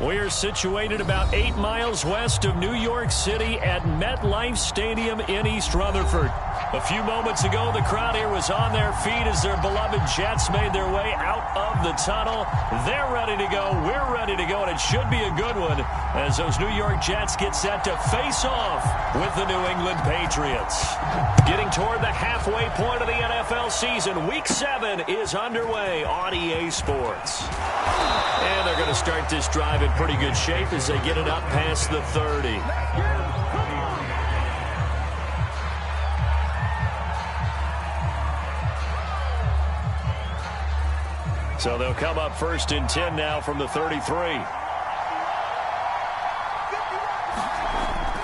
We're situated about 8 miles west of New York City at MetLife Stadium in East Rutherford. A few moments ago, the crowd here was on their feet as their beloved Jets made their way out of the tunnel. They're ready to go. We're ready to go, and it should be a good one as those New York Jets get set to face off with the New England Patriots. Getting toward the halfway point of the NFL season, Week 7 is underway on EA Sports. And they're going to start this drive in pretty good shape as they get it up past the 30. So they'll come up 1st and 10 now from the 33.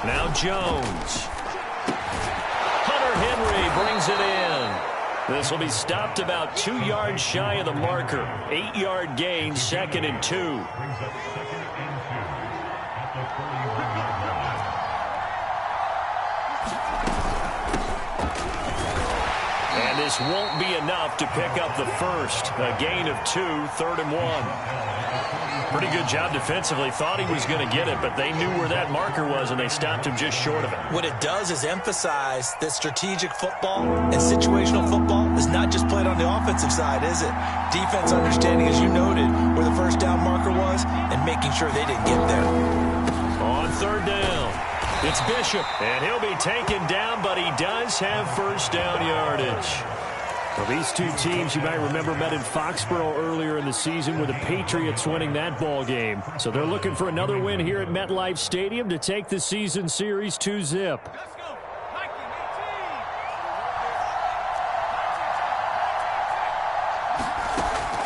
Now Jones. Hunter Henry brings it in. This will be stopped about 2 yards shy of the marker. 8-yard gain, 2nd and 2. And this won't be enough to pick up the first. A gain of 2, 3rd and 1. Pretty good job defensively. Thought he was going to get it, but they knew where that marker was, and they stopped him just short of it. What it does is emphasize that strategic football and situational football is not just played on the offensive side, is it? Defense understanding, as you noted, where the first down marker was and making sure they didn't get there. On 3rd down, it's Bishop, and he'll be taken down, but he does have first down yardage. Well, these two teams, you might remember, met in Foxborough earlier in the season with the Patriots winning that ball game. So they're looking for another win here at MetLife Stadium to take the season series 2-zip.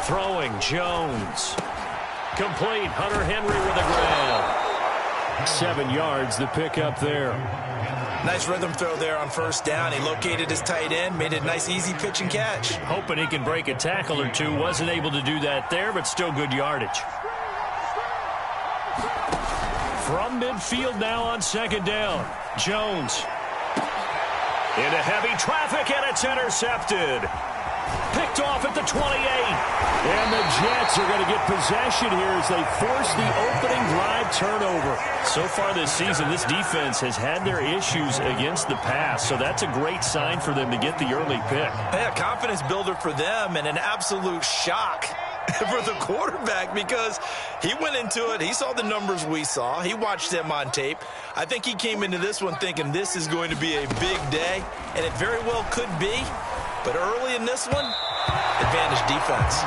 Throwing, Jones. Complete, Hunter Henry with a grab. 7 yards, the pickup there. Nice rhythm throw there on first down. He located his tight end, made it a nice, easy pitch and catch. Hoping he can break a tackle or two. Wasn't able to do that there, but still good yardage. From midfield now on 2nd down. Jones. Into heavy traffic, and it's intercepted. Picked off at the 28. And the Jets are going to get possession here as they force the opening drive turnover. So far this season, this defense has had their issues against the pass, so that's a great sign for them to get the early pick. Yeah, confidence builder for them and an absolute shock for the quarterback because he went into it. He saw the numbers we saw. He watched them on tape. I think he came into this one thinking this is going to be a big day, and it very well could be. But early in this one, advantage defense.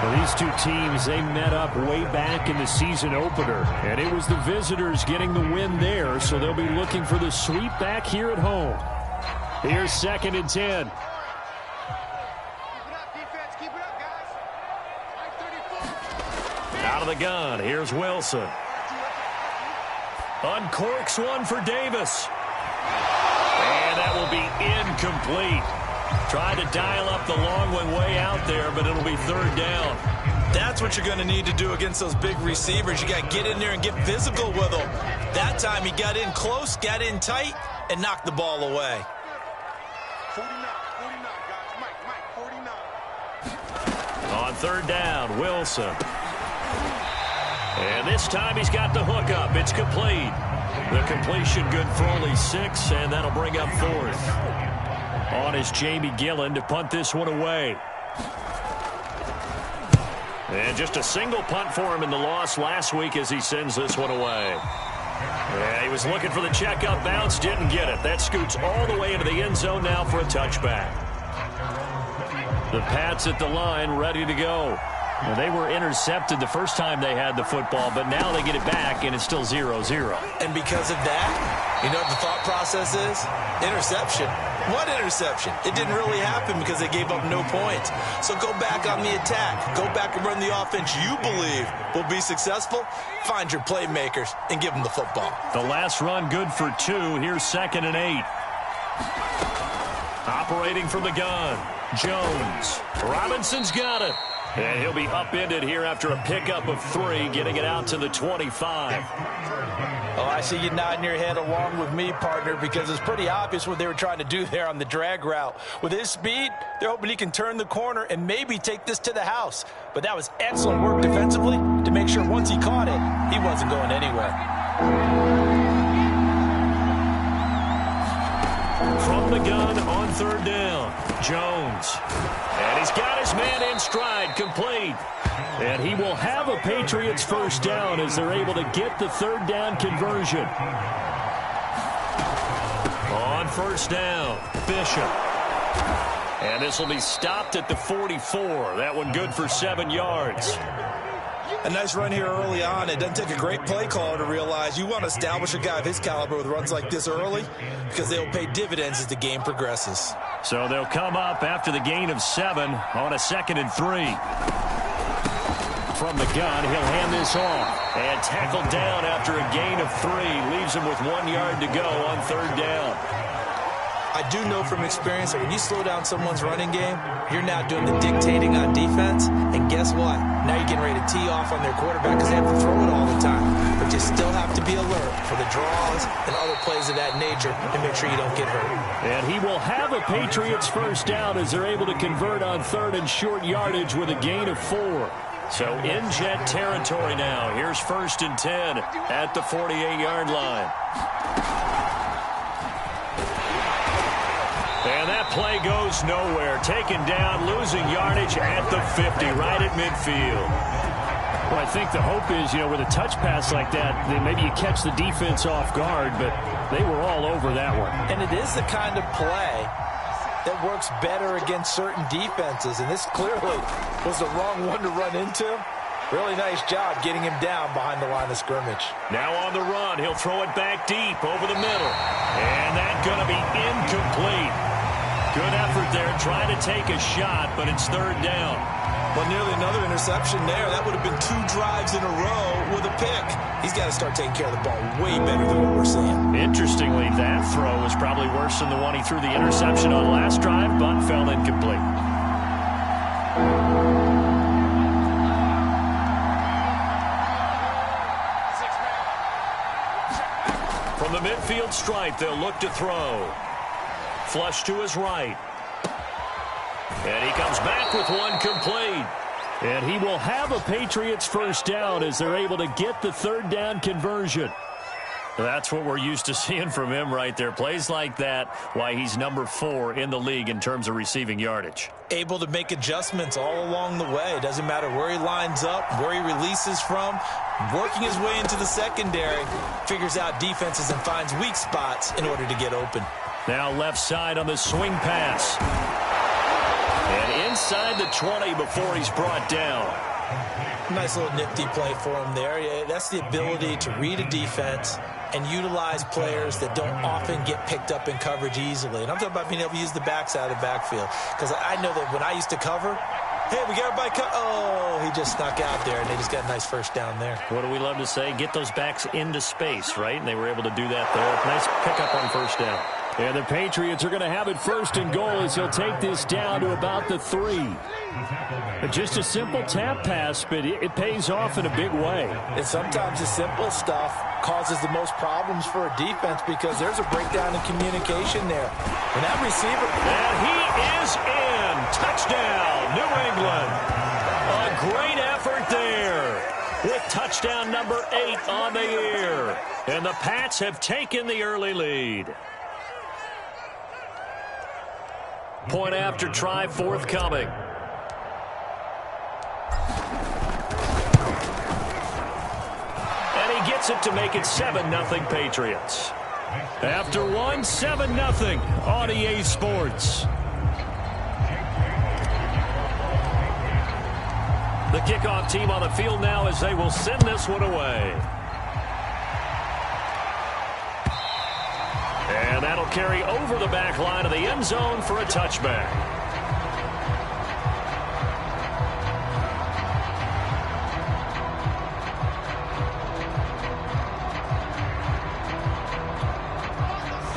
Well, these two teams, they met up way back in the season opener, and it was the visitors getting the win there, so they'll be looking for the sweep back here at home. Here's 2nd and 10. Out of the gun, here's Wilson. Uncorks one for Davis. And that will be incomplete. Tried to dial up the long one way out there, but it'll be 3rd down. That's what you're going to need to do against those big receivers. You got to get in there and get physical with them. That time he got in close, got in tight, and knocked the ball away. 49, guys. Mike, 49. On 3rd down, Wilson. And this time he's got the hook up. It's complete. The completion good for only 6, and that'll bring up 4th. On is Jamie Gillen to punt this one away. And just a single punt for him in the loss last week as he sends this one away. Yeah, he was looking for the check-up bounce, didn't get it. That scoots all the way into the end zone now for a touchback. The Pats at the line, ready to go. Well, they were intercepted the first time they had the football, but now they get it back, and it's still 0-0. And because of that, you know what the thought process is? Interception. What interception? It didn't really happen because they gave up no points. So go back on the attack. Go back and run the offense you believe will be successful. Find your playmakers and give them the football. The last run good for 2. Here's 2nd and 8. Operating from the gun. Jones. Robinson's got it. And he'll be upended here after a pickup of 3, getting it out to the 25. Oh, I see you nodding your head along with me, partner, because it's pretty obvious what they were trying to do there on the drag route. With his speed, they're hoping he can turn the corner and maybe take this to the house. But that was excellent work defensively to make sure once he caught it, he wasn't going anywhere. From the gun on 3rd down, Jones. And he's got his man in stride, complete. And he will have a Patriots first down as they're able to get the 3rd down conversion. On 1st down, Bishop. And this will be stopped at the 44. That one good for 7 yards. A nice run here early on. It doesn't take a great play caller to realize you want to establish a guy of his caliber with runs like this early because they'll pay dividends as the game progresses. So they'll come up after the gain of 7 on a 2nd and 3. From the gun, he'll hand this off. And tackled down after a gain of 3. Leaves him with 1 yard to go on 3rd down. I do know from experience that when you slow down someone's running game, you're now doing the dictating on defense. And guess what? Now you're getting ready to tee off on their quarterback because they have to throw it all the time. But you still have to be alert for the draws and other plays of that nature to make sure you don't get hurt. And he will have a Patriots first down as they're able to convert on 3rd and short yardage with a gain of 4. So in jet territory now. Here's 1st and 10 at the 48-yard line. And that play goes nowhere. Taken down, losing yardage at the 50, right at midfield. Well, I think the hope is, with a touch pass like that, then maybe you catch the defense off guard, but they were all over that one. And it is the kind of play that works better against certain defenses, and this clearly was the wrong one to run into. Really nice job getting him down behind the line of scrimmage. Now on the run, he'll throw it back deep over the middle. And that's going to be incomplete. Good effort there, trying to take a shot, but it's 3rd down. Well, nearly another interception there. That would have been 2 drives in a row with a pick. He's got to start taking care of the ball way better than what we're seeing. Interestingly, that throw was probably worse than the one he threw the interception on last drive, but fell incomplete. From the midfield stripe, they'll look to throw. Flush to his right. And he comes back with one complete. And he will have a Patriots first down as they're able to get the 3rd down conversion. That's what we're used to seeing from him right there. Plays like that, why he's number 4 in the league in terms of receiving yardage. Able to make adjustments all along the way. Doesn't matter where he lines up, where he releases from. Working his way into the secondary. Figures out defenses and finds weak spots in order to get open. Now left side on the swing pass. And inside the 20 before he's brought down. Nice little nifty play for him there. Yeah, that's the ability to read a defense and utilize players that don't often get picked up in coverage easily. And I'm talking about being able to use the backside of the backfield. Because I know that when I used to cover, hey, we got everybody oh, he just snuck out there, and they just got a nice first down there. What do we love to say? Get those backs into space, right? And they were able to do that there. Nice pickup on 1st down. And the Patriots are going to have it 1st and goal as he'll take this down to about the 3. Just a simple tap pass, but it pays off in a big way. And sometimes the simple stuff causes the most problems for a defense because there's a breakdown in communication there. And that receiver... And he is in. Touchdown, New England. A great effort there with touchdown number 8 on the year. And the Pats have taken the early lead. Point after try forthcoming. And he gets it to make it 7-0 Patriots. After one, 7-0 on EA Sports. The kickoff team on the field now as they will send this one away. And that'll carry over the back line of the end zone for a touchback.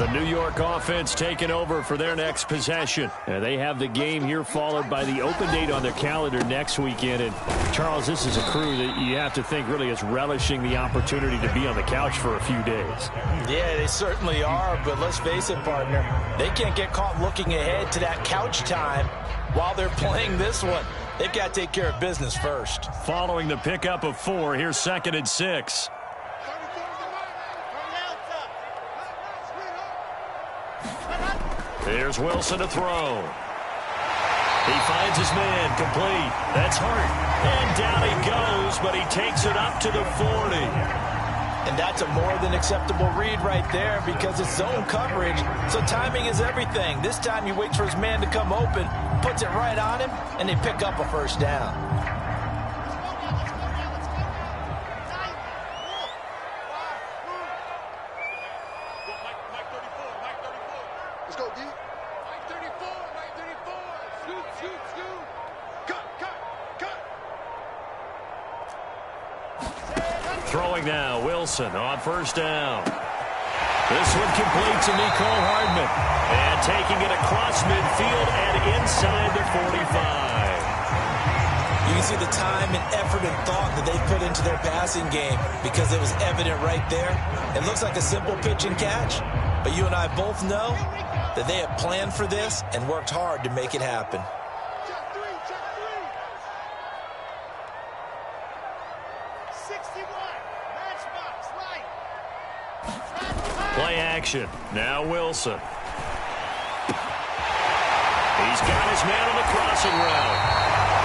The New York offense taking over for their next possession. And they have the game here followed by the open date on their calendar next weekend. And, Charles, this is a crew that you have to think really is relishing the opportunity to be on the couch for a few days. Yeah, they certainly are, but let's face it, partner. They can't get caught looking ahead to that couch time while they're playing this one. They've got to take care of business first. Following the pickup of 4, here's 2nd and 6. Here's Wilson to throw. He finds his man, complete. That's Hart. And down he goes, but he takes it up to the 40. And that's a more than acceptable read right there because it's zone coverage, so timing is everything. This time he waits for his man to come open, puts it right on him, and they pick up a first down. Let's go, D. Mike 34, Mike 34. Scoot. Cut. Throwing now, Wilson on first down. This one complete to Nicole Hardman. And taking it across midfield and inside the 45. You can see the time and effort and thought that they put into their passing game because it was evident right there. It looks like a simple pitch and catch, but you and I both know that they have planned for this and worked hard to make it happen. Check three. 61. Matchbox, right. Play action. Now Wilson. He's got his man on the crossing route.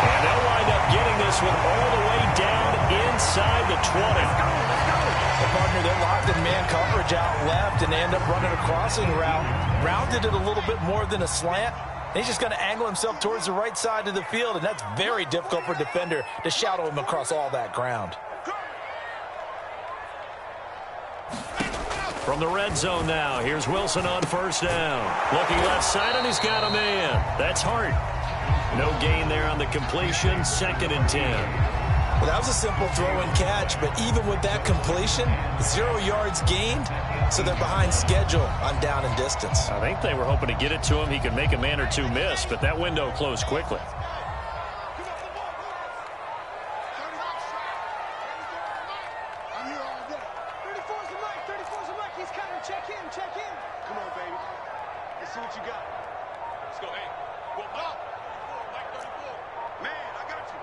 And they'll wind up getting this one all the way down inside the 20. The partner, they're locked in man coverage out left and they end up running a crossing route. Rounded it a little bit more than a slant. He's just going to angle himself towards the right side of the field, and that's very difficult for a defender to shadow him across all that ground. From the red zone now, here's Wilson on first down. Looking left side, and he's got a man. That's Hart. No gain there on the completion, 2nd and 10. Well, that was a simple throw and catch, but even with that completion, 0 yards gained, so they're behind schedule on down and distance. I think they were hoping to get it to him. He could make a man or two miss, but that window closed quickly. I'm here all day. 34's the mic. He's coming. Check in. Come on, baby. Let's see what you got. Let's go. Hey. Mike 34. Man, I got you.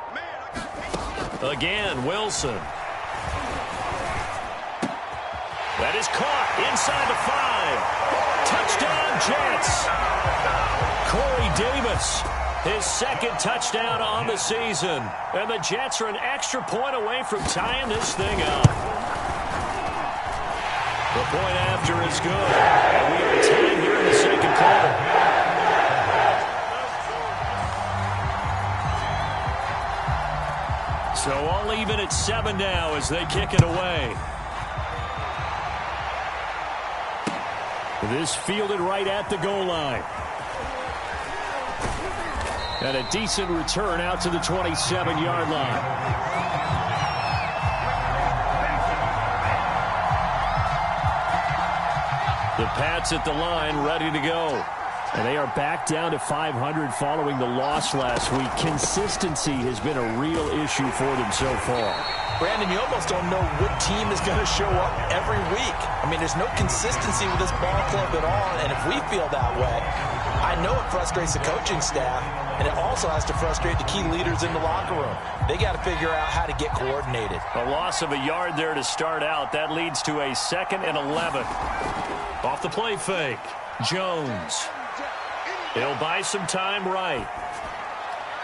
Again, Wilson. That is caught inside the 5. Touchdown, Jets. Corey Davis, his 2nd touchdown on the season. And the Jets are an extra point away from tying this thing up. The point after is good. And we have a time here in the 2nd quarter. So all even at 7 now as they kick it away. This fielded right at the goal line. And a decent return out to the 27-yard line. The Pats at the line, ready to go. And they are back down to 500 following the loss last week. Consistency has been a real issue for them so far. Brandon, you almost don't know what team is going to show up every week. I mean, there's no consistency with this ball club at all, and if we feel that way, I know it frustrates the coaching staff, and it also has to frustrate the key leaders in the locker room. They got to figure out how to get coordinated. A loss of a yard there to start out. That leads to a 2nd and 11. Off the play fake, Jones. He'll buy some time right.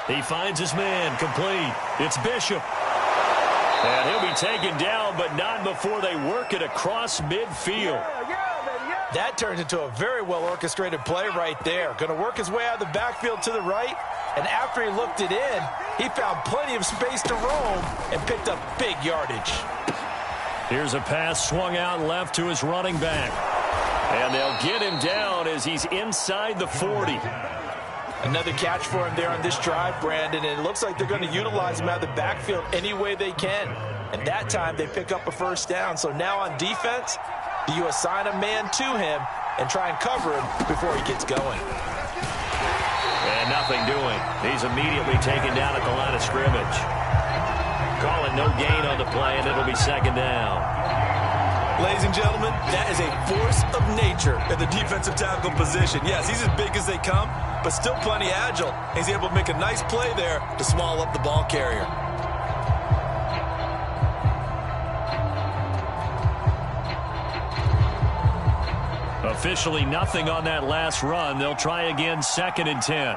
He finds his man, complete. It's Bishop. And he'll be taken down, but not before they work it across midfield. That turns into a very well-orchestrated play right there. Going to work his way out of the backfield to the right, and after he looked it in, he found plenty of space to roam and picked up big yardage. Here's a pass swung out left to his running back. And they'll get him down as he's inside the 40. Another catch for him there on this drive, Brandon, and it looks like they're going to utilize him out of the backfield any way they can. And that time they pick up a first down. So now on defense, do you assign a man to him, and try and cover him before he gets going. And nothing doing. He's immediately taken down at the line of scrimmage. Call it no gain on the play, and it'll be second down. Ladies and gentlemen, that is a force of nature in the defensive tackle position. Yes, he's as big as they come, but still plenty agile. He's able to make a nice play there to swallow up the ball carrier. Officially nothing on that last run. They'll try again, 2nd and 10.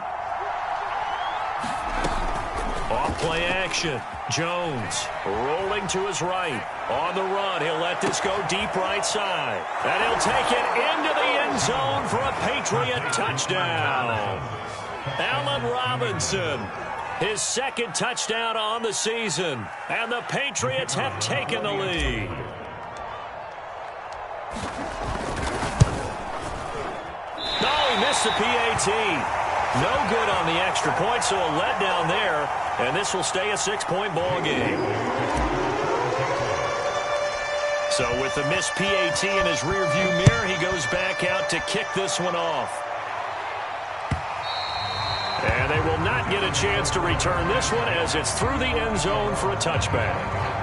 Off play action. Jones rolling to his right. On the run, he'll let this go deep right side. And he'll take it into the end zone for a Patriot touchdown. Allen Robinson, his 2nd touchdown on the season. And the Patriots have taken the lead. No, he missed the PAT. No good on the extra point, so a letdown there. And this will stay a 6-point ball game. So with the missed PAT in his rearview mirror, he goes back out to kick this one off. And they will not get a chance to return this one as it's through the end zone for a touchback.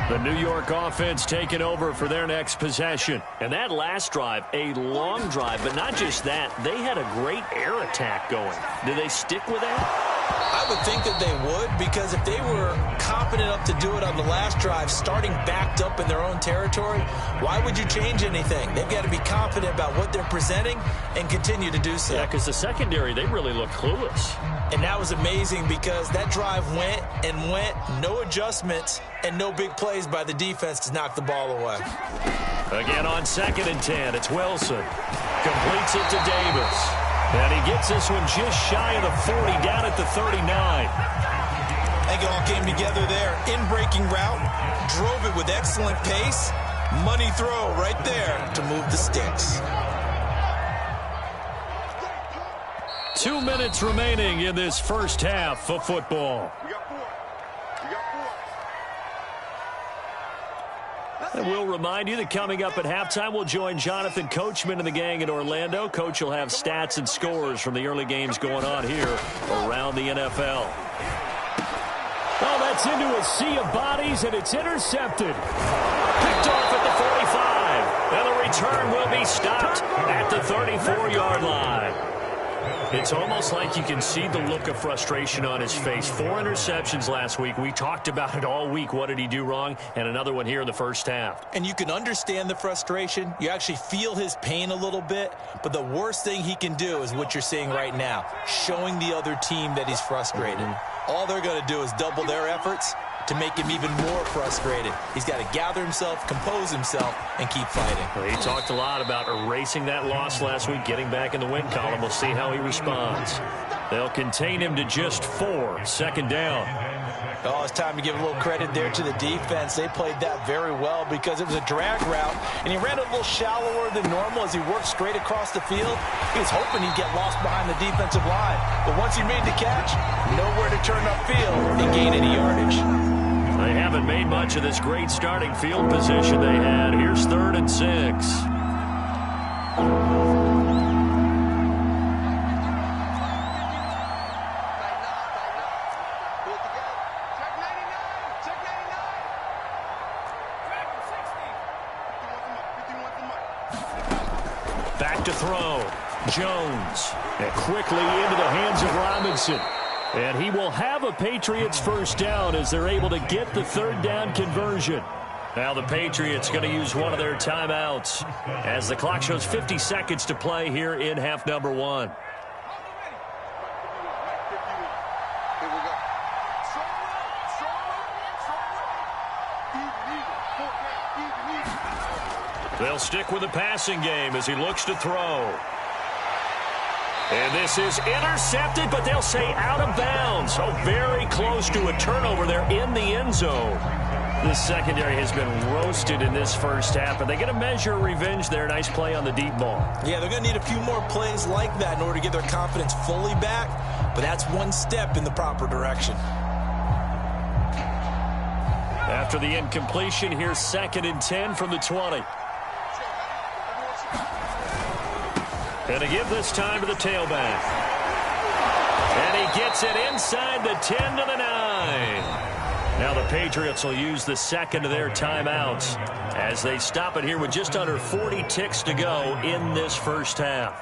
The New York offense taking over for their next possession. And that last drive, a long drive, but not just that. They had a great air attack going. Do they stick with that? I would think that they would, because if they were confident enough to do it on the last drive, starting backed up in their own territory, why would you change anything? They've got to be confident about what they're presenting and continue to do so. Yeah, because the secondary, they really look clueless. And that was amazing because that drive went and went, no adjustments, and no big plays by the defense to knock the ball away. Again on 2nd and 10, it's Wilson. Completes it to Davis. And he gets this one just shy of the 40, down at the 39. I think it all came together there. In-breaking route, drove it with excellent pace. Money throw right there to move the sticks. 2 minutes remaining in this first half of football. And we'll remind you that coming up at halftime, we'll join Jonathan Coachman and the gang in Orlando. Coach will have stats and scores from the early games going on here around the NFL. Oh, that's into a sea of bodies, and it's intercepted. Picked off at the 45. And the return will be stopped at the 34-yard line. It's almost like you can see the look of frustration on his face. 4 interceptions last week. We talked about it all week. What did he do wrong? And another one here in the first half. And you can understand the frustration. You actually feel his pain a little bit. But the worst thing he can do is what you're seeing right now, showing the other team that he's frustrated. All they're going to do is double their efforts to make him even more frustrated. He's got to gather himself, compose himself, and keep fighting. Well, he talked a lot about erasing that loss last week, getting back in the win column. We'll see how he responds. They'll contain him to just 4, 2nd down. Oh, it's time to give a little credit there to the defense. They played that very well because it was a drag route, and he ran a little shallower than normal as he worked straight across the field. He was hoping he'd get lost behind the defensive line. But once he made the catch, nowhere to turn upfield and gain any yardage. They haven't made much of this great starting field position they had. Here's 3rd and 6. Back to throw. Jones. And quickly into the hands of Robinson. And he will have a Patriots first down as they're able to get the 3rd down conversion. Now the Patriots going to use one of their timeouts as the clock shows 50 seconds to play here in half number 1. They'll stick with the passing game as he looks to throw. And this is intercepted, but they'll say out of bounds. So very close to a turnover there in the end zone. The secondary has been roasted in this first half, but they get a measure of revenge there. Nice play on the deep ball. Yeah, they're going to need a few more plays like that in order to get their confidence fully back, but that's one step in the proper direction. After the incompletion, here's 2nd and 10 from the 20. And to give this time to the tailback. And he gets it inside the 10 to the 9. Now the Patriots will use the second of their timeouts as they stop it here with just under 40 ticks to go in this first half.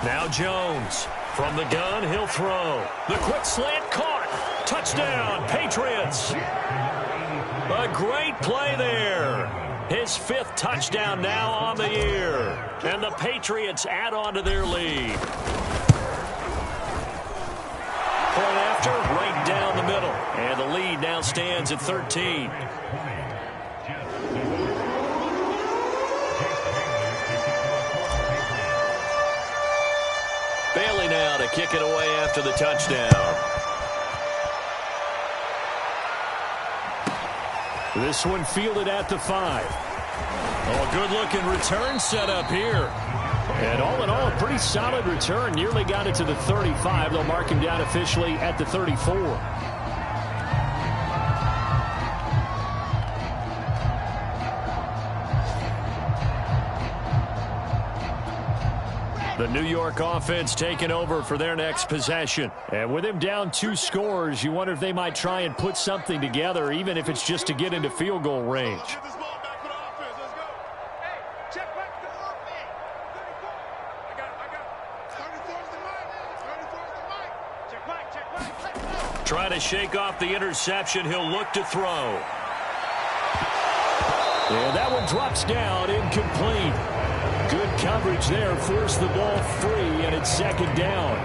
Now Jones from the gun, he'll throw. The quick slant caught. Touchdown, Patriots. A great play there. His 5th touchdown now on the year. And the Patriots add on to their lead. Point after, right down the middle. And the lead now stands at 13. Bailey now to kick it away after the touchdown. This one fielded at the 5. Oh, good-looking return set up here. And all in all, a pretty solid return. Nearly got it to the 35. They'll mark him down officially at the 34. The New York offense taking over for their next possession. And with him down 2 scores, you wonder if they might try and put something together, even if it's just to get into field goal range. Trying to shake off the interception. He'll look to throw. And that one drops down, incomplete. Good coverage there, forced the ball free, and it's 2nd down.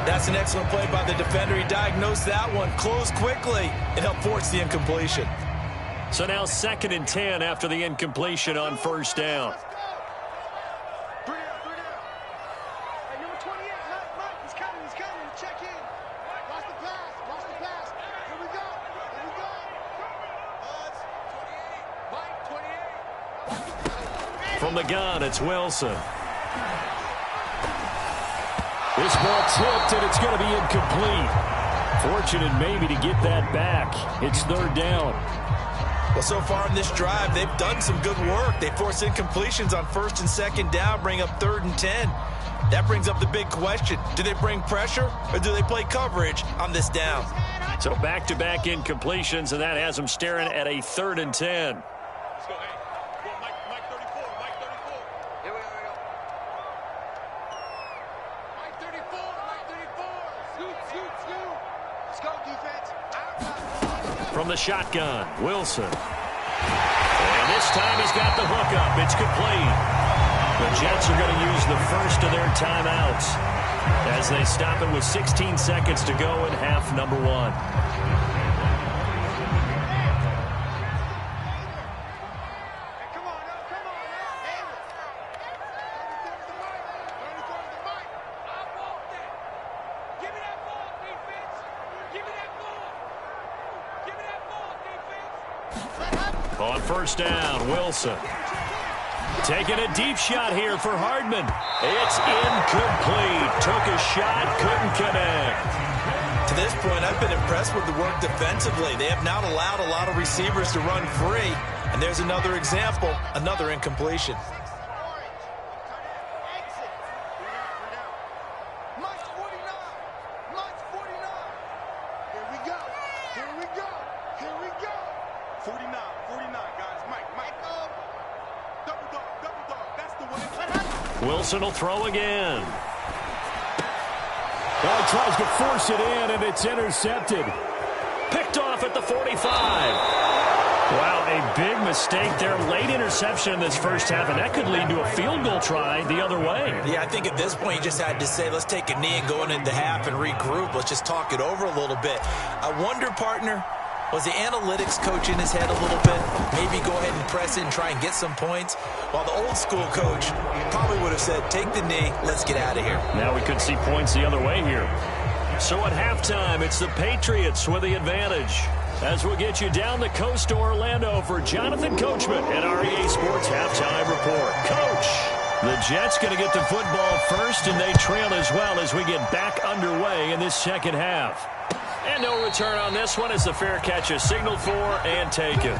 That's an excellent play by the defender. He diagnosed that one, closed quickly, and helped force the incompletion. So now 2nd and 10 after the incompletion on 1st down. From the gun, it's Wilson. This ball tipped, and it's going to be incomplete. Fortunate maybe to get that back. It's 3rd down. Well, so far in this drive, they've done some good work. They force incompletions on 1st and 2nd down, bring up 3rd and 10. That brings up the big question. Do they bring pressure, or do they play coverage on this down? So back-to-back incompletions, and that has them staring at a 3rd and 10. From the shotgun, Wilson. And this time he's got the hookup. It's complete. The Jets are going to use the first of their timeouts as they stop it with 16 seconds to go in half number 1. On 1st down, Wilson. Taking a deep shot here for Hardman. It's incomplete. Took a shot, couldn't connect. To this point, I've been impressed with the work defensively. They have not allowed a lot of receivers to run free. And there's another example, another incompletion. Wilson will throw again. Well, he tries to force it in, and it's intercepted. Picked off at the 45. Wow, a big mistake there. Late interception in this first half, and that could lead to a field goal try the other way. Yeah, I think at this point you just had to say, let's take a knee and go into half and regroup. Let's just talk it over a little bit. I wonder, partner, Was the analytics coach in his head a little bit? Maybe go ahead and press it and try and get some points? While the old school coach probably would have said, take the knee, let's get out of here. Now we could see points the other way here. So at halftime, it's the Patriots with the advantage. As we'll get you down the coast to Orlando for Jonathan Coachman at REA Sports Halftime Report. Coach, the Jets going to get the football first, and they trail as well as we get back underway in this second half. And no return on this one as the fair catch is signaled for and taken.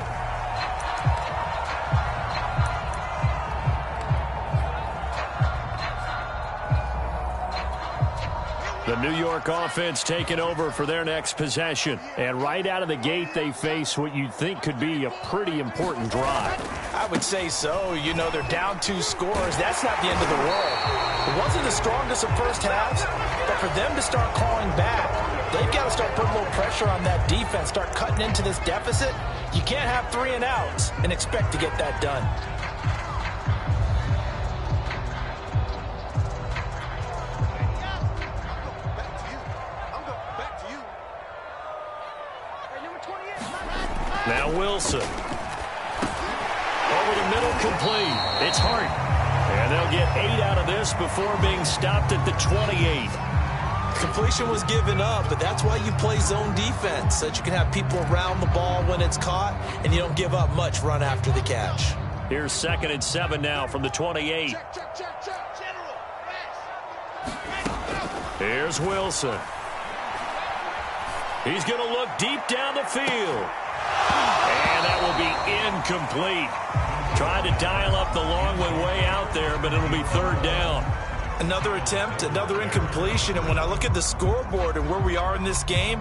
The New York offense taking over for their next possession. And right out of the gate, they face what you'd think could be a pretty important drive. I would say so. You know, they're down 2 scores. That's not the end of the world. It wasn't the strongest of first halves, but for them to start clawing back, they've got to start putting a little pressure on that defense, start cutting into this deficit. You can't have 3 and outs and expect to get that done. Now Wilson. Over the middle, complete. It's Hart. And they'll get 8 out of this before being stopped at the 28. Completion was given up, but that's why you play zone defense, so that you can have people around the ball when it's caught, and you don't give up much run after the catch. Here's 2nd and 7 now from the 28. Here's Wilson. He's going to look deep down the field. And that will be incomplete. Trying to dial up the long one way out there, but it'll be 3rd down. Another attempt, another incompletion, and when I look at the scoreboard and where we are in this game,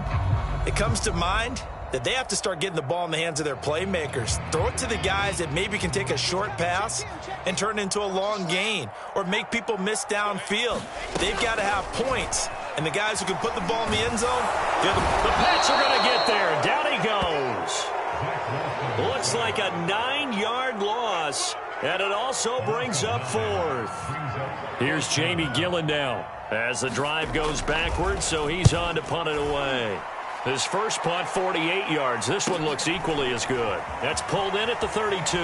it comes to mind that they have to start getting the ball in the hands of their playmakers. Throw it to the guys that maybe can take a short pass and turn it into a long gain or make people miss downfield. They've got to have points, and the guys who can put the ball in the end zone, the Pats are going to get there. Down he goes. Looks like a 9-yard loss, and it also brings up 4th. Here's Jamie Gillen now as the drive goes backwards, so he's on to punt it away. His first punt, 48 yards. This one looks equally as good. That's pulled in at the 32.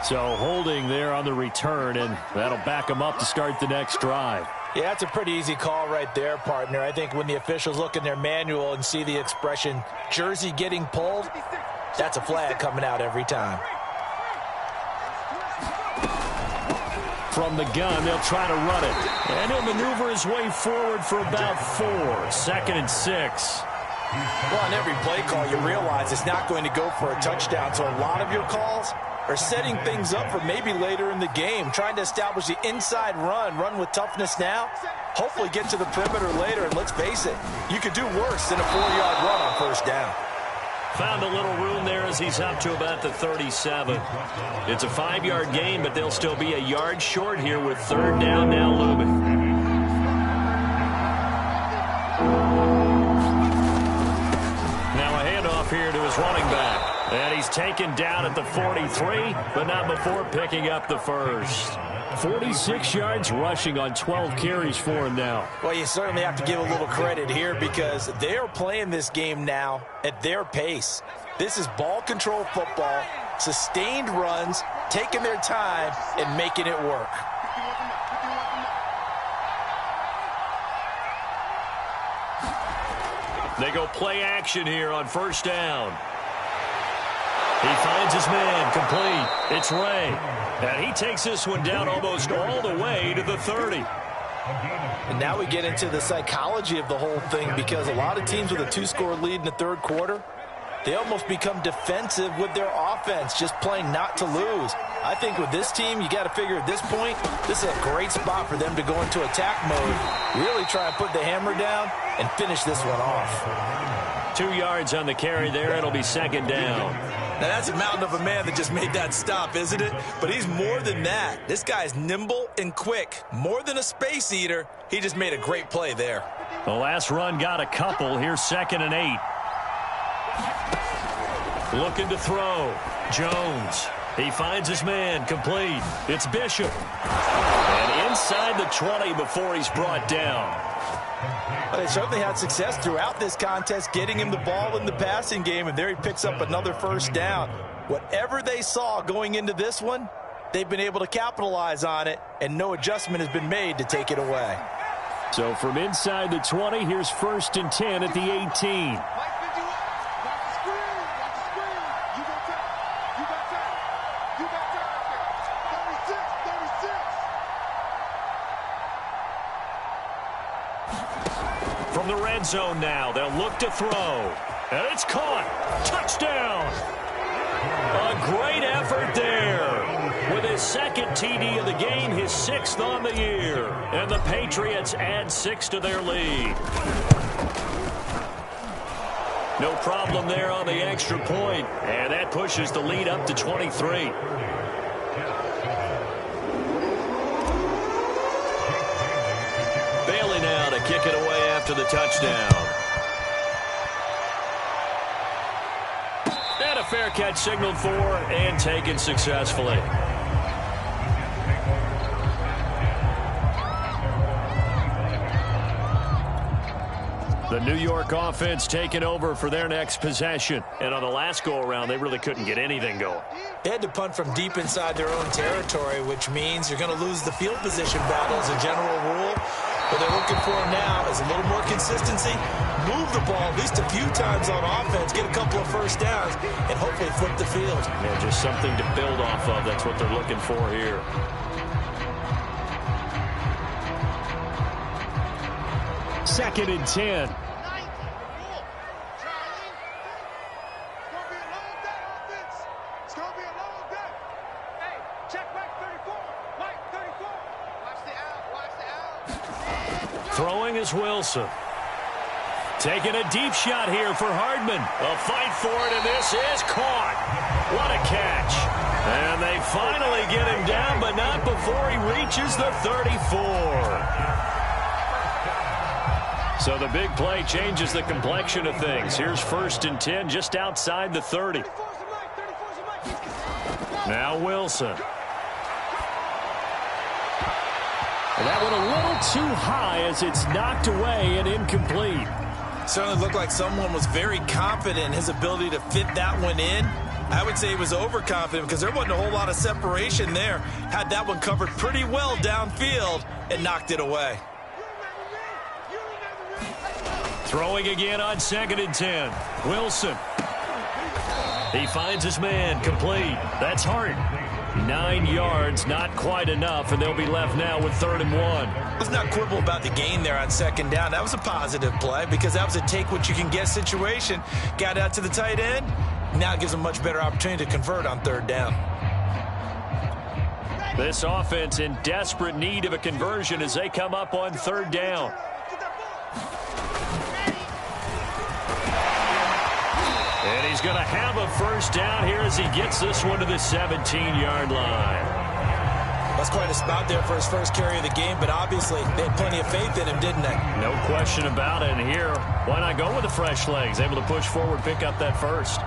So holding there on the return, and that'll back him up to start the next drive. Yeah, that's a pretty easy call right there, partner. I think when the officials look in their manual and see the expression, jersey getting pulled, that's a flag coming out every time. From the gun, they'll try to run it. And he'll maneuver his way forward for about 4. 2nd and 6. Well, on every play call, you realize it's not going to go for a touchdown. So a lot of your calls are setting things up for maybe later in the game, trying to establish the inside run with toughness now, hopefully get to the perimeter later. And let's face it, you could do worse than a 4-yard run on 1st down. Found a little room there as he's up to about the 37. It's a 5-yard gain, but they'll still be a yard short here with 3rd down now looming. Now a handoff here to his running back. And he's taken down at the 43, but not before picking up the 1st. 46 yards rushing on 12 carries for him now. Well, you certainly have to give a little credit here because they are playing this game now at their pace. This is ball control football, sustained runs, taking their time and making it work. They go play action here on 1st down. He finds his man, complete. It's Ray. And he takes this one down almost all the way to the 30. And now we get into the psychology of the whole thing because a lot of teams with a 2-score lead in the 3rd quarter, they almost become defensive with their offense, just playing not to lose. I think with this team, you got to figure at this point, this is a great spot for them to go into attack mode, really try and put the hammer down and finish this one off. 2 yards on the carry there. It'll be 2nd down. Now, that's a mountain of a man that just made that stop, isn't it? But he's more than that. This guy's nimble and quick. More than a space eater, he just made a great play there. The last run got a couple. Here's 2nd and 8. Looking to throw. Jones. He finds his man, complete. It's Bishop. And inside the 20 before he's brought down. Well, they certainly had success throughout this contest, getting him the ball in the passing game, and there he picks up another first down. Whatever they saw going into this one, they've been able to capitalize on it, and no adjustment has been made to take it away. So from inside the 20, here's 1st and 10 at the 18. From the red zone now, they'll look to throw. And it's caught. Touchdown. A great effort there. With his 2nd TD of the game, his 6th on the year. And the Patriots add 6 to their lead. No problem there on the extra point. And that pushes the lead up to 23. Bailey now to kick it away after the touchdown. And a fair catch signaled for and taken successfully. The New York offense taking over for their next possession. And on the last go-around, they really couldn't get anything going. They had to punt from deep inside their own territory, which means you're going to lose the field position battle as a general rule. What they're looking for now is a little more consistency, move the ball at least a few times on offense, get a couple of first downs, and hopefully flip the field. Yeah, just something to build off of. That's what they're looking for here. Second and 10. Throwing is Wilson. Taking a deep shot here for Hardman. A fight for it, and this is caught. What a catch. And they finally get him down, but not before he reaches the 34. So the big play changes the complexion of things. Here's 1st and 10 just outside the 30. Now Wilson. And that one a little too high as it's knocked away and incomplete. Certainly looked like someone was very confident in his ability to fit that one in. I would say he was overconfident because there wasn't a whole lot of separation there. Had that one covered pretty well downfield and knocked it away. Throwing again on 2nd and 10. Wilson. He finds his man, complete. That's Hart. 9 yards, not quite enough, and they'll be left now with 3rd and 1. Let's not quibble about the gain there on 2nd down. That was a positive play because that was a take-what-you-can-get situation. Got out to the tight end. Now it gives them a much better opportunity to convert on 3rd down. This offense in desperate need of a conversion as they come up on 3rd down. And he's going to have a first down here as he gets this one to the 17-yard line. That's quite a spot there for his first carry of the game, but obviously they had plenty of faith in him, didn't they? No question about it. And here, why not go with the fresh legs? Able to push forward, pick up that first.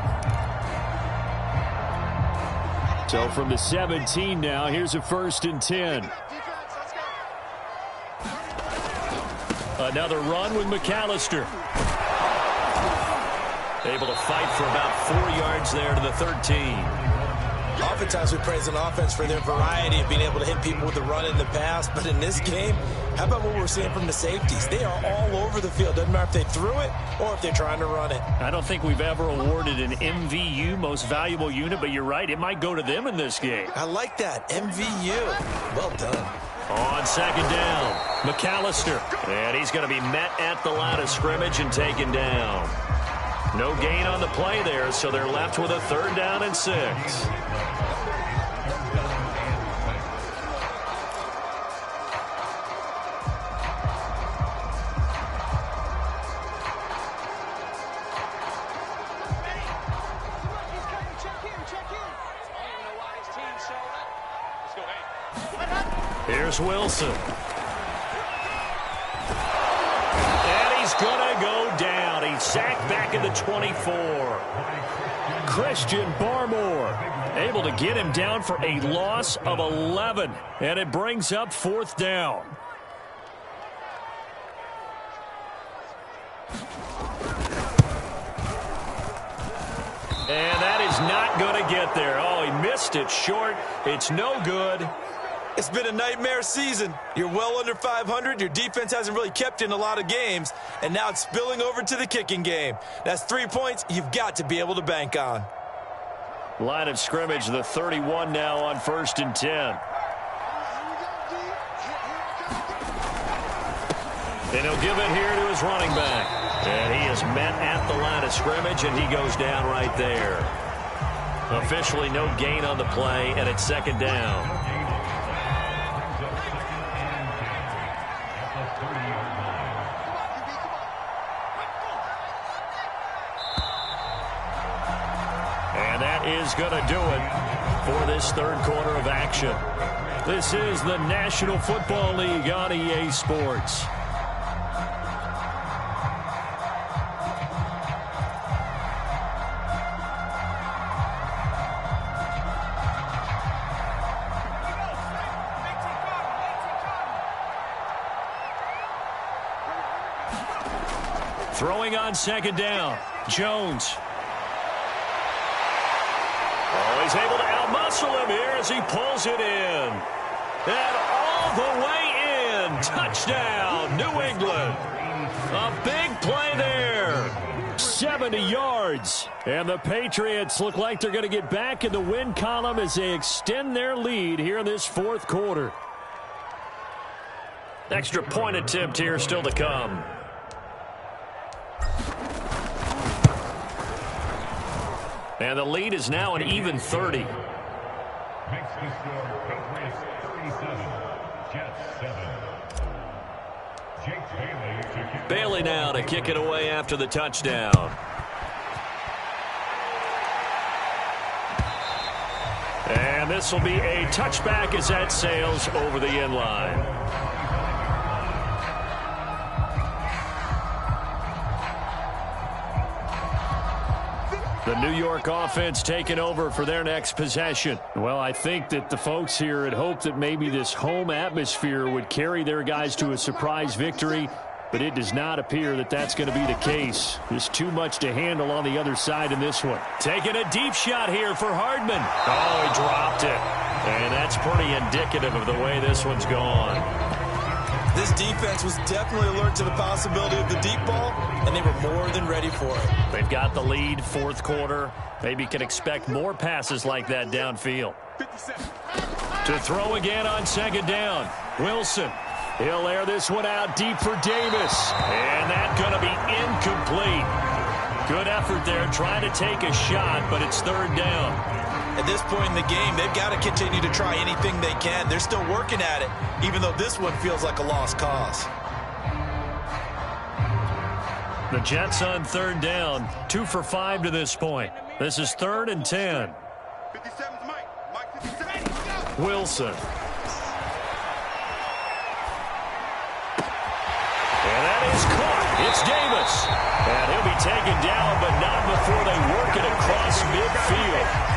So from the 17 now, here's a 1st and 10. Another run with McAllister. Able to fight for about 4 yards there to the 13. Oftentimes we praise an offense for their variety of being able to hit people with the run in the pass, but in this game, how about what we're seeing from the safeties? They are all over the field. Doesn't matter if they threw it or if they're trying to run it. I don't think we've ever awarded an MVU, most valuable unit, but you're right, it might go to them in this game. I like that, MVU. Well done. On 2nd down, McAllister. And he's going to be met at the line of scrimmage and taken down. No gain on the play there, so they're left with a 3rd down and 6. Here's Wilson. And he's going to go down. He sacked back at the 24. Christian Barmore able to get him down for a loss of 11. And it brings up 4th down. And that is not going to get there. Oh, he missed it short. It's no good. It's been a nightmare season. You're well under 500. Your defense hasn't really kept you in a lot of games. And now it's spilling over to the kicking game. That's 3 points you've got to be able to bank on. Line of scrimmage, the 31 now on 1st and 10. And he'll give it here to his running back. And he is met at the line of scrimmage, and he goes down right there. Officially no gain on the play, and it's 2nd down. And that is going to do it for this 3rd quarter of action. This is the National Football League on EA Sports. Throwing on 2nd down, Jones. Oh, he's able to outmuscle him here as he pulls it in. And all the way in. Touchdown, New England. A big play there. 70 yards. And the Patriots look like they're going to get back in the win column as they extend their lead here in this 4th quarter. Extra point attempt here still to come. And the lead is now an even 30. Makes the score Patriots 37, Jets 7. Jake Bailey now to kick it away after the touchdown. And this will be a touchback as that sails over the end line. The New York offense taking over for their next possession. Well, I think that the folks here had hoped that maybe this home atmosphere would carry their guys to a surprise victory, but it does not appear that that's going to be the case. There's too much to handle on the other side in this one. Taking a deep shot here for Hardman. Oh, he dropped it. And that's pretty indicative of the way this one's gone. This defense was definitely alert to the possibility of the deep ball, and they were more than ready for it. They've got the lead, 4th quarter. Maybe can expect more passes like that downfield. To throw again on 2nd down, Wilson. He'll air this one out deep for Davis. And that's going to be incomplete. Good effort there trying to take a shot, but it's 3rd down. At this point in the game, they've got to continue to try anything they can. They're still working at it, even though this one feels like a lost cause. The Jets on 3rd down, 2 for 5 to this point. This is 3rd and 10. 57's Mike. Mike 57. Wilson. And that is caught. It's Davis. And he'll be taken down, but not before they work it across midfield.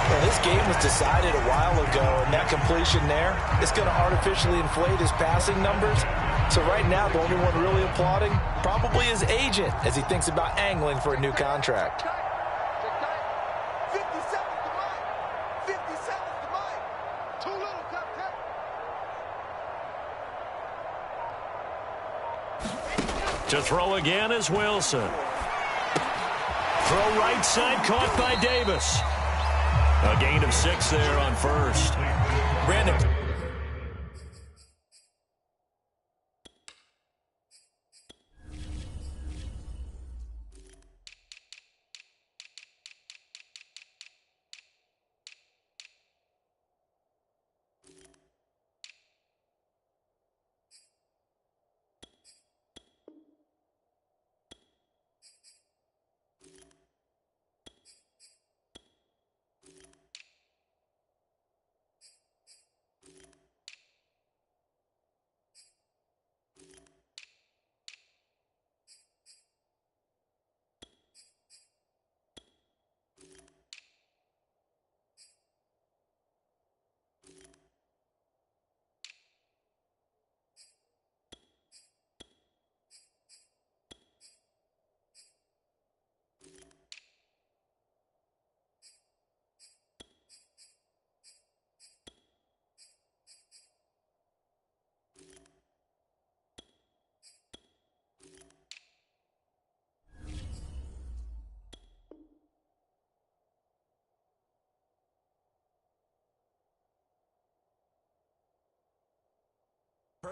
Well, this game was decided a while ago, and that completion there is going to artificially inflate his passing numbers. So right now, the only one really applauding probably his agent as he thinks about angling for a new contract. 57's the Mike. 57's the Mike. Too little, Captain. To throw again is Wilson. Throw right side, caught by Davis. A gain of 6 there on 1st. Brandon.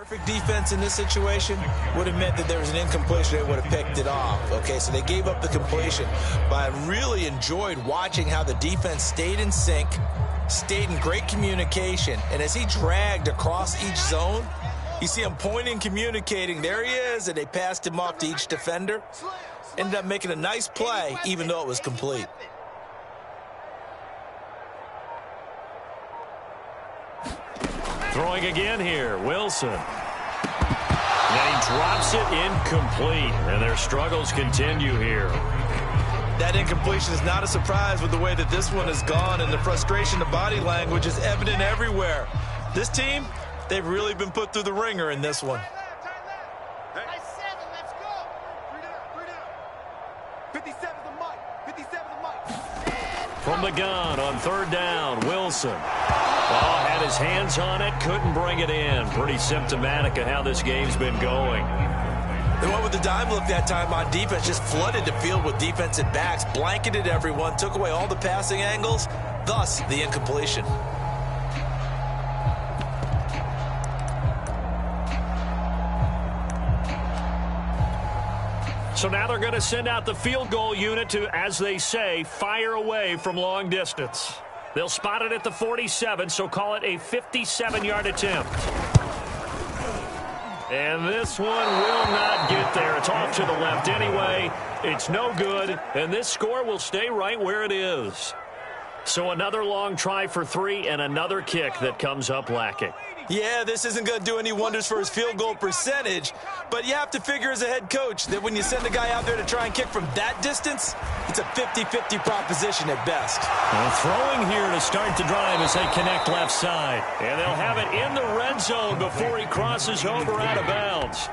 Perfect defense in this situation would have meant that there was an incompletion. They would have picked it off. Okay, so they gave up the completion. But I really enjoyed watching how the defense stayed in sync, stayed in great communication, and as he dragged across each zone, you see him pointing, communicating. There he is, and they passed him off to each defender. Ended up making a nice play, even though it was complete. Throwing again here, Wilson. And he drops it incomplete, and their struggles continue here. That incompletion is not a surprise with the way that this one has gone, and the frustration of body language is evident everywhere. This team, they've really been put through the ringer in this one. Hey, 7, let's go. 3 down. 57's the mic. 57's the mic. From the gun on third down, Wilson. Oh, had his hands on it, couldn't bring it in. Pretty symptomatic of how this game's been going. They went with the dime look that time on defense, just flooded the field with defensive backs, blanketed everyone, took away all the passing angles, thus the incompletion. So now they're going to send out the field goal unit to, as they say, fire away from long distance. They'll spot it at the 47, so call it a 57-yard attempt. And this one will not get there. It's off to the left anyway. It's no good, and this score will stay right where it is. So another long try for 3 and another kick that comes up lacking. Yeah, this isn't going to do any wonders for his field goal percentage, but you have to figure as a head coach that when you send a guy out there to try and kick from that distance, it's a 50-50 proposition at best. Well, throwing here to start the drive as they connect left side. And they'll have it in the red zone before he crosses over out of bounds.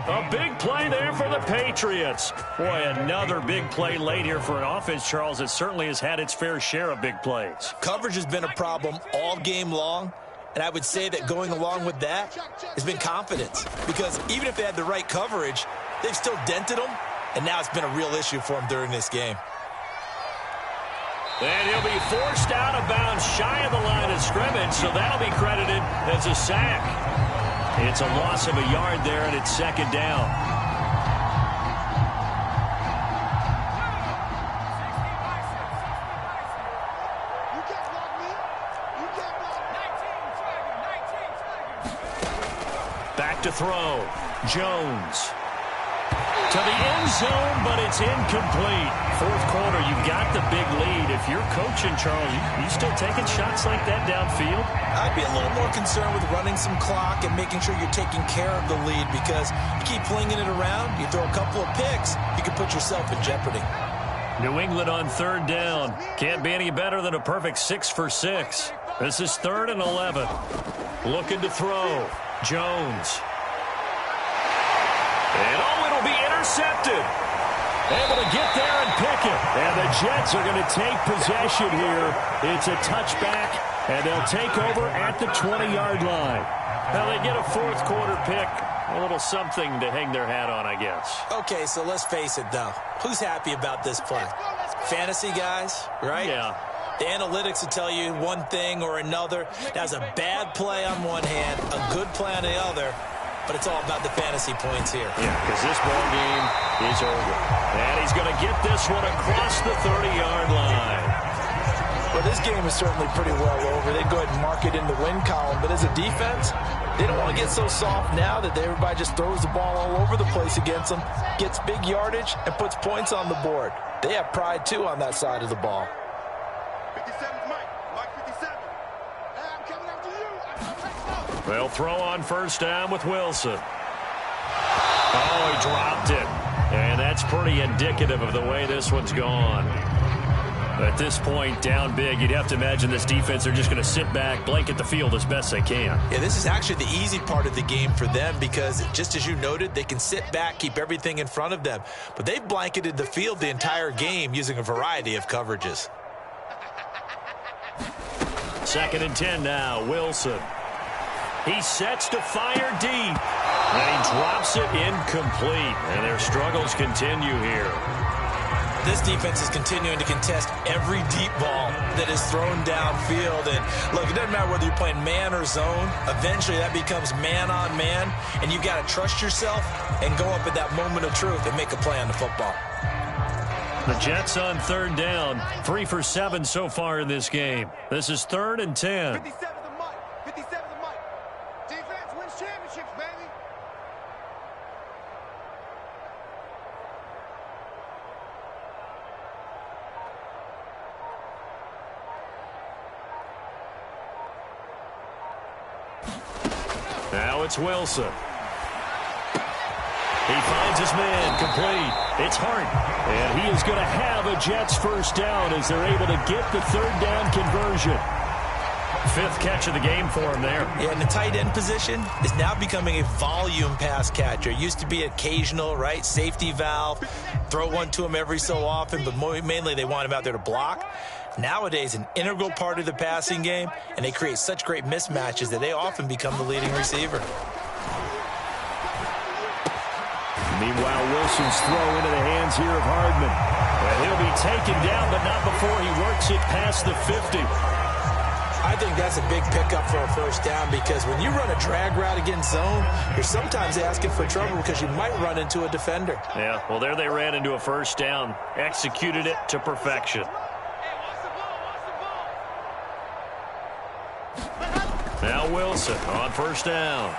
A big play there for the Patriots. Boy, another big play late here for an offense, Charles, that certainly has had its fair share of big plays. Coverage has been a problem all game long. And I would say that going along with that has been confidence. Because even if they had the right coverage, they've still dented them. And now it's been a real issue for them during this game. And he'll be forced out of bounds shy of the line of scrimmage. So that'll be credited as a sack. It's a loss of a yard there, and it's second down. Back to throw. Jones. To the end zone, but it's incomplete. Fourth quarter, you've got the big lead. If you're coaching, Charles, you still taking shots like that downfield? I'd be a little more concerned with running some clock and making sure you're taking care of the lead, because you keep flinging it around, you throw a couple of picks, you can put yourself in jeopardy. New England on third down. Can't be any better than a perfect 6 for 6. This is 3rd and 11. Looking to throw. Jones. And it'll be intercepted. Able to get there and pick it. And the Jets are going to take possession here. It's a touchback, and they'll take over at the 20-yard line. Now they get a fourth quarter pick. A little something to hang their hat on, I guess. Okay, so let's face it, though. Who's happy about this play? Fantasy guys, right? Yeah. The analytics will tell you one thing or another. That's a bad play on one hand, a good play on the other, but it's all about the fantasy points here. Yeah, because this ball game is over. And he's going to get this one across the 30-yard line. Well, this game is certainly pretty well over. They'd go ahead and mark it in the win column, but as a defense, they don't want to get so soft now that everybody just throws the ball all over the place against them, gets big yardage, and puts points on the board. They have pride, too, on that side of the ball. 57's Mike. Mike 57. Hey, I'm coming after you. They'll throw on first down with Wilson. Oh, he dropped it. And that's pretty indicative of the way this one's gone. At this point, down big, you'd have to imagine this defense are just going to sit back, blanket the field as best they can. Yeah, this is actually the easy part of the game for them because, just as you noted, they can sit back, keep everything in front of them. But they've blanketed the field the entire game using a variety of coverages. 2nd and 10 now, Wilson. He sets to fire deep. And he drops it incomplete. And their struggles continue here. This defense is continuing to contest every deep ball that is thrown downfield. And look, it doesn't matter whether you're playing man or zone. Eventually, that becomes man on man, and you've got to trust yourself and go up at that moment of truth and make a play on the football. The Jets on third down, 3 for 7 so far in this game. This is 3rd and 10. 57 the mic. 57 the mic. Defense wins championships, baby. Now it's Wilson. He finds his man, complete. It's Hart, and he is going to have a Jets first down as they're able to get the 3rd down conversion. 5th catch of the game for him there. Yeah, and the tight end position is now becoming a volume pass catcher. It used to be occasional, right? Safety valve, throw one to him every so often, but mainly they want him out there to block. Nowadays, an integral part of the passing game, and they create such great mismatches that they often become the leading receiver. Meanwhile, Wilson's throw into the hands here of Hardman. And he'll be taken down, but not before he works it past the 50. I think that's a big pickup for a first down because when you run a drag route against zone, you're sometimes asking for trouble because you might run into a defender. Yeah, well, there they ran into a first down. Executed it to perfection. Now Wilson on first down.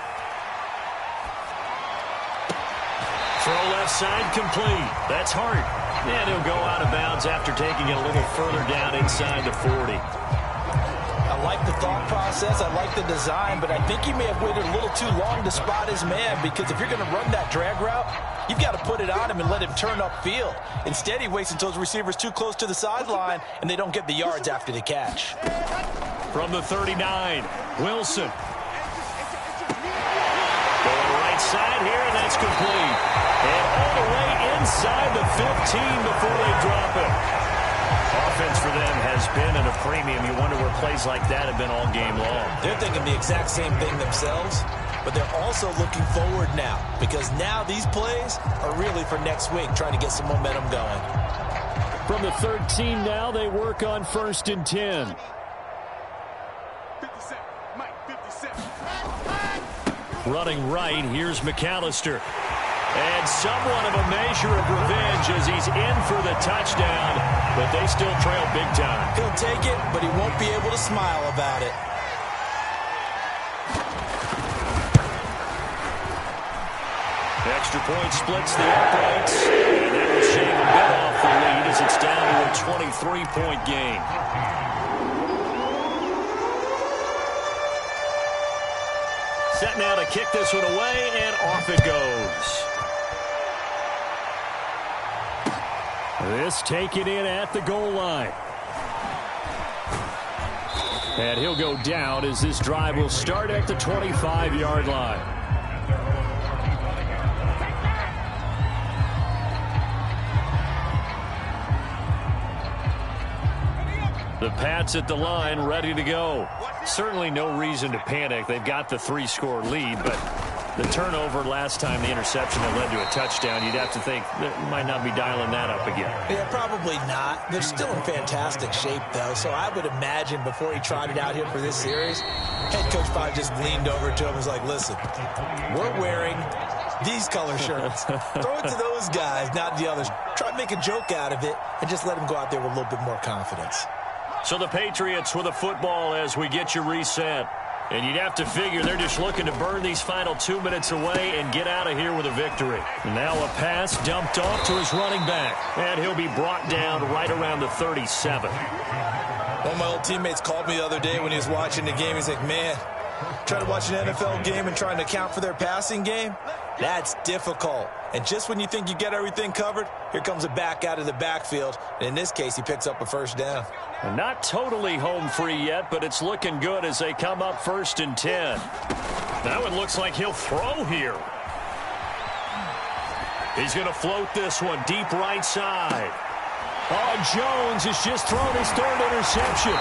Throw left side complete. That's Hart. And he'll go out of bounds after taking it a little further down inside the 40. I like the thought process. I like the design, but I think he may have waited a little too long to spot his man because if you're going to run that drag route, you've got to put it on him and let him turn upfield. Instead, he waits until his receiver's too close to the sideline and they don't get the yards after the catch. From the 39, Wilson. Going right side here, and that's complete. And all the way inside the 15 before they drop it. Offense for them has been at a premium. You wonder where plays like that have been all game long. They're thinking the exact same thing themselves, but they're also looking forward now because now these plays are really for next week, trying to get some momentum going. From the 13 now, they work on 1st and 10. 57, Mike, 57. Running right, here's McAllister. And somewhat of a measure of revenge as he's in for the touchdown, but they still trail big time. He'll take it, but he won't be able to smile about it. Extra point splits the uprights, and that will shave a bit off the lead as it's down to a 23-point game. Set now to kick this one away, and off it goes. This taken in at the goal line. And he'll go down as this drive will start at the 25-yard line. The Pats at the line, ready to go. Certainly no reason to panic. They've got the 3-score lead, but the turnover last time, the interception that led to a touchdown, you'd have to think they might not be dialing that up again. Yeah, probably not. They're still in fantastic shape, though, so I would imagine before he trotted out here for this series, head coach probably just leaned over to him and was like, listen, we're wearing these color shirts. Throw it to those guys, not the others. Try to make a joke out of it and just let them go out there with a little bit more confidence. So the Patriots with a football as we get you reset. And you'd have to figure they're just looking to burn these final 2 minutes away and get out of here with a victory. Now a pass dumped off to his running back. And he'll be brought down right around the 37. One of my old teammates called me the other day when he was watching the game. He's like, man, trying to watch an NFL game and trying to account for their passing game? That's difficult. And just when you think you get everything covered, here comes a back out of the backfield. And in this case, he picks up a first down. And not totally home free yet, but it's looking good as they come up 1st and 10. Now it looks like he'll throw here. He's going to float this one deep right side. Oh, Jones has just thrown his 3rd interception.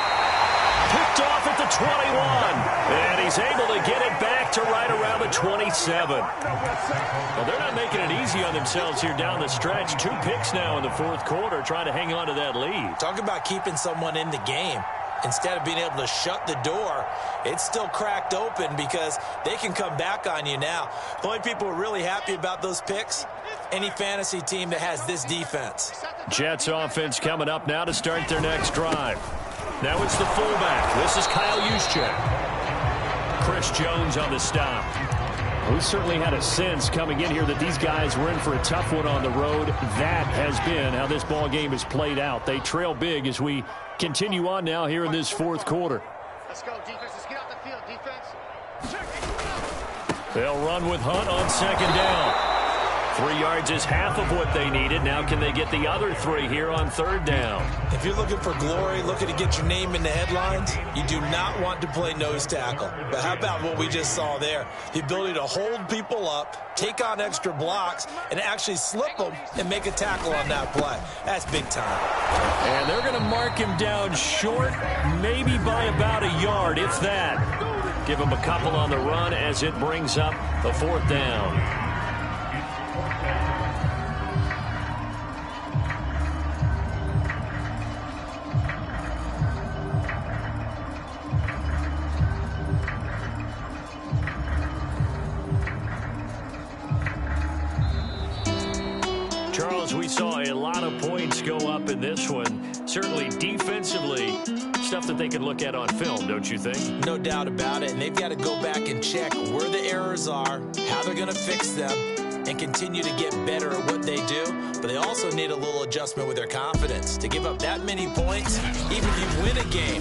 Picked off at the 21. And he's able to get it back to right around the 27. Well, they're not making it easy on themselves here down the stretch. 2 picks now in the fourth quarter, trying to hang on to that lead. Talk about keeping someone in the game. Instead of being able to shut the door, it's still cracked open because they can come back on you now. The only people who are really happy about those picks, any fantasy team that has this defense. Jets offense coming up now to start their next drive. Now it's the fullback. This is Kyle Juszczyk. Chris Jones on the stop. We certainly had a sense coming in here that these guys were in for a tough one on the road. That has been how this ball game has played out. They trail big as we continue on now here in this fourth quarter. Let's go, defense. Let's get out the field, defense. They'll run with Hunt on second down. 3 yards is half of what they needed. Now can they get the other 3 here on third down? If you're looking for glory, looking to get your name in the headlines, you do not want to play nose tackle. But how about what we just saw there? The ability to hold people up, take on extra blocks, and actually slip them and make a tackle on that play. That's big time. And they're going to mark him down short, maybe by about a yard, if that. Give him a couple on the run as it brings up the fourth down. Charles, we saw a lot of points go up in this one. Certainly defensively, stuff that they can look at on film, don't you think? No doubt about it. And they've got to go back and check where the errors are, how they're going to fix them, and continue to get better at what they do. But they also need a little adjustment with their confidence. To give up that many points, even if you win a game,